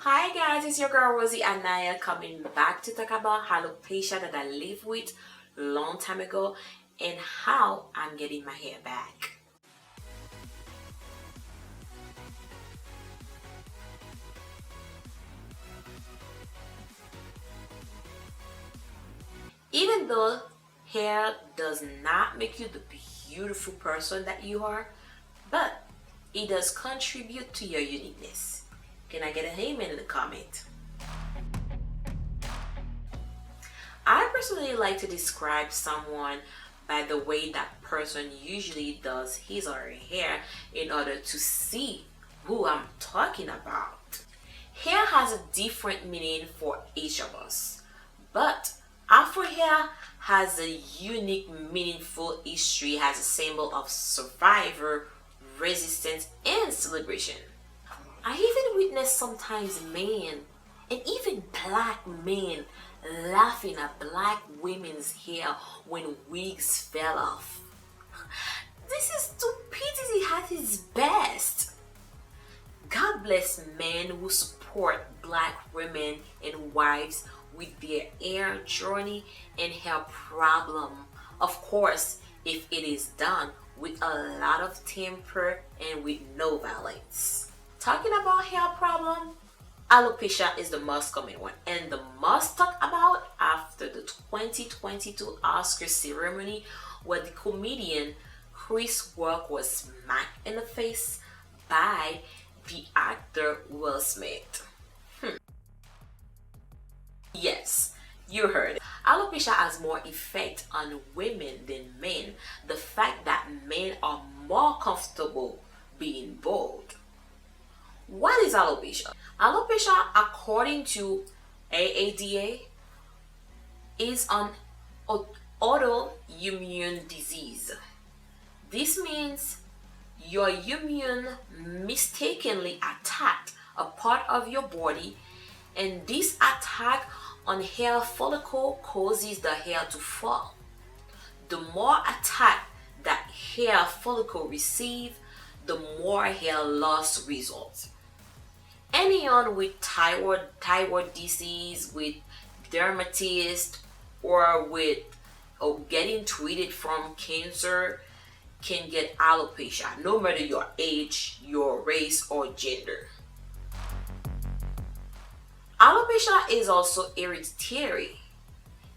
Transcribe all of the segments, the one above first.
Hi guys, it's your girl Rosie Anaya coming back to talk about alopecia that I lived with a long time ago and how I'm getting my hair back. Even though hair does not make you the beautiful person that you are, but it does contribute to your uniqueness. Can I get an amen in the comment? I personally like to describe someone by the way that person usually does his or her hair in order to see who I'm talking about. Hair has a different meaning for each of us, but Afro hair has a unique, meaningful history, has a symbol of survivor, resistance, and celebration. I even witness sometimes men, and even black men, laughing at black women's hair when wigs fell off. This is stupidity at its best. God bless men who support black women and wives with their hair journey and hair problem. Of course, if it is done with a lot of temper and with no violence. Talking about hair problem, alopecia is the most common one and the most talked about after the 2022 Oscar ceremony where the comedian Chris Rock was smacked in the face by the actor Will Smith. Yes, you heard it. Alopecia has more effect on women than men. The fact that men are more comfortable being bald. What is alopecia? Alopecia, according to AADA, is an autoimmune disease. This means your immune mistakenly attacked a part of your body, and this attack on hair follicle causes the hair to fall. The more attack that hair follicle receive, the more hair loss results. Anyone with thyroid disease, with dermatitis, or with getting treated from cancer can get alopecia, no matter your age, your race, or gender. Alopecia is also hereditary.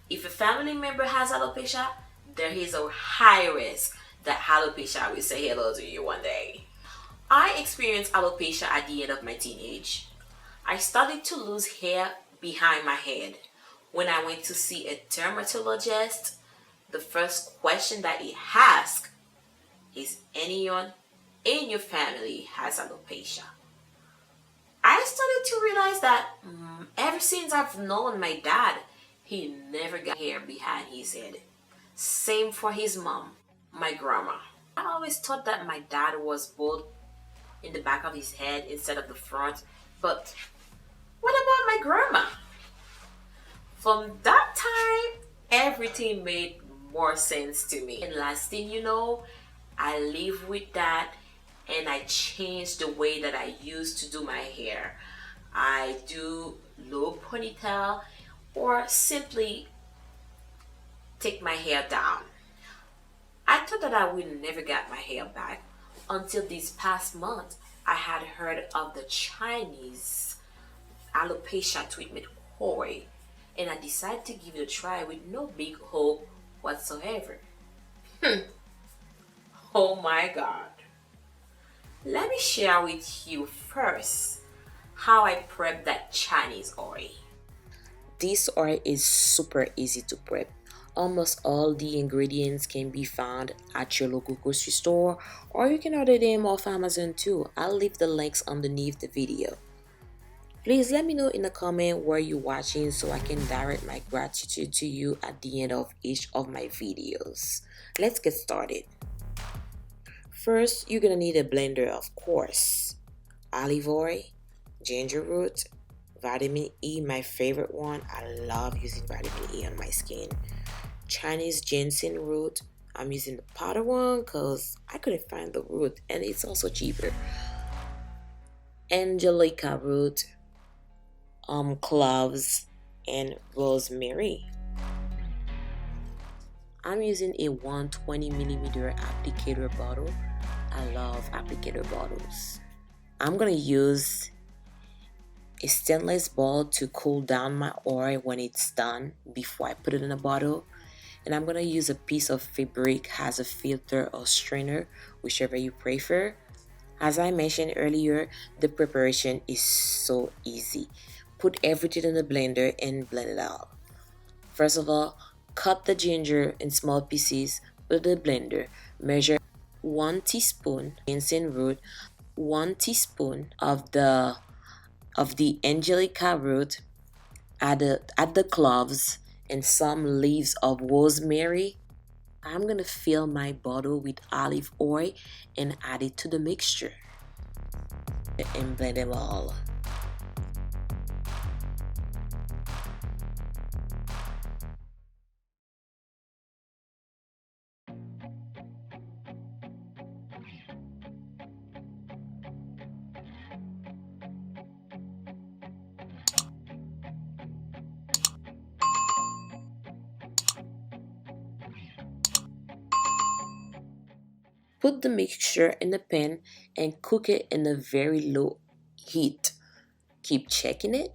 If a family member has alopecia, there is a high risk that alopecia will say hello to you one day. I experienced alopecia at the end of my teenage. I started to lose hair behind my head. When I went to see a dermatologist, the first question that he asked is, anyone in your family has alopecia? I started to realize that ever since I've known my dad, he never got hair behind his head. Same for his mom, my grandma. I always thought that my dad was bald in the back of his head instead of the front, but what about my grandma? From that time, everything made more sense to me. And last thing you know, I live with that and I changed the way that I used to do my hair. I do low ponytail or simply take my hair down. I thought that I would never get my hair back until this past month I had heard of the Chinese alopecia treatment Hoi, and I decided to give it a try with no big hope whatsoever. Oh my god. Let me share with you first how I prep that Chinese oil. This oil is super easy to prep. Almost all the ingredients can be found at your local grocery store, or you can order them off Amazon too. I'll leave the links underneath the video. Please let me know in the comment where you're watching so I can direct my gratitude to you at the end of each of my videos. Let's get started. First, you're gonna need a blender, of course. Olive oil, ginger root, vitamin E, my favorite one. I love using vitamin E on my skin. Chinese ginseng root. I'm using the powder one because I couldn't find the root and it's also cheaper. Angelica root, cloves, and rosemary. I'm using a 120 millimeter applicator bottle. I love applicator bottles. I'm gonna use a stainless bowl to cool down my oil when it's done before I put it in a bottle. And I'm gonna use a piece of fabric as a filter or strainer, whichever you prefer. As I mentioned earlier, the preparation is so easy. Put everything in the blender and blend it out. First of all, cut the ginger in small pieces with the blender. Measure 1 teaspoon ginseng root, 1 teaspoon of the angelica root, add the cloves and some leaves of rosemary. I'm gonna fill my bottle with olive oil and add it to the mixture and blend them all. Put the mixture in the pan and cook it in a very low heat. Keep checking it,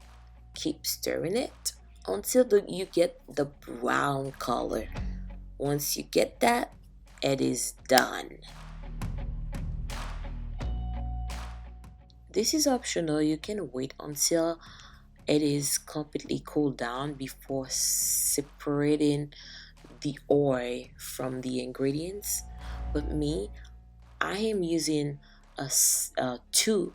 keep stirring it until you get the brown color. Once you get that, it is done. This is optional. You can wait until it is completely cooled down before separating the oil from the ingredients. But me, I am using a two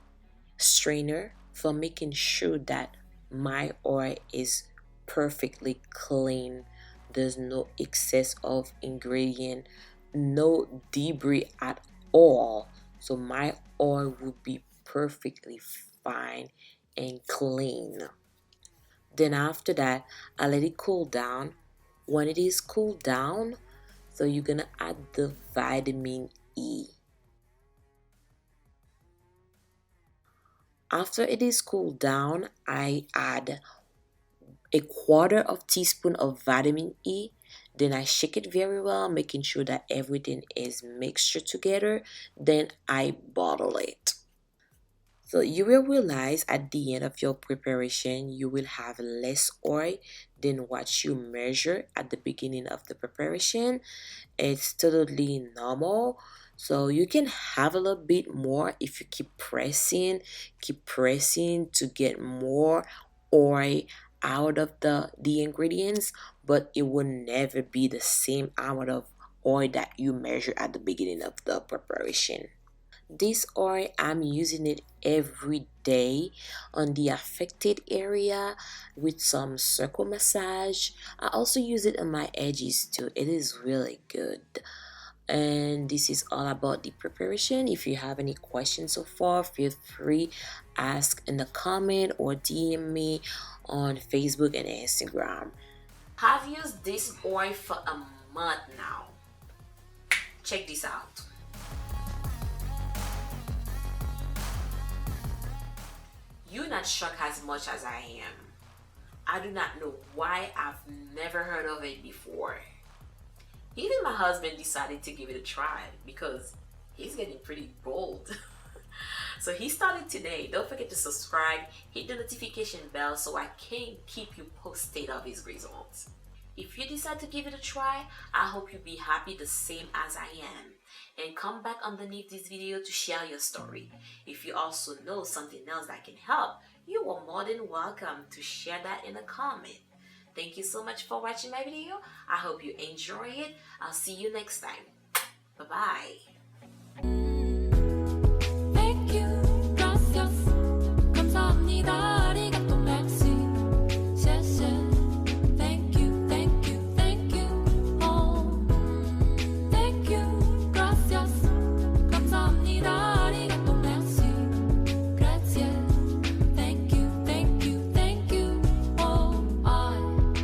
strainer for making sure that my oil is perfectly clean. There's no excess of ingredient, no debris at all. So my oil will be perfectly fine and clean. Then after that, I let it cool down. When it is cooled down, so you're gonna add the vitamin E. After it is cooled down, I add a quarter of teaspoon of vitamin E. Then I shake it very well, making sure that everything is mixed together. Then I bottle it. So you will realize at the end of your preparation, you will have less oil than what you measure at the beginning of the preparation. It's totally normal. So you can have a little bit more if you keep pressing to get more oil out of the ingredients, but it will never be the same amount of oil that you measure at the beginning of the preparation. This oil, I'm using it every day on the affected area with some circle massage. I also use it on my edges too. It is really good. And this is all about the preparation. If you have any questions so far, feel free ask in the comment or DM me on Facebook and Instagram. I've used this oil for a month now. Check this out. You're not shocked as much as I am. I do not know why I've never heard of it before. Even my husband decided to give it a try because he's getting pretty bold. So he started today. Don't forget to subscribe, hit the notification bell so I can keep you posted of his results. If you decide to give it a try, I hope you'll be happy the same as I am. And come back underneath this video to share your story. If you also know something else that can help, you are more than welcome to share that in a comment. Thank you so much for watching my video. I hope you enjoy it. I'll see you next time. Bye-bye.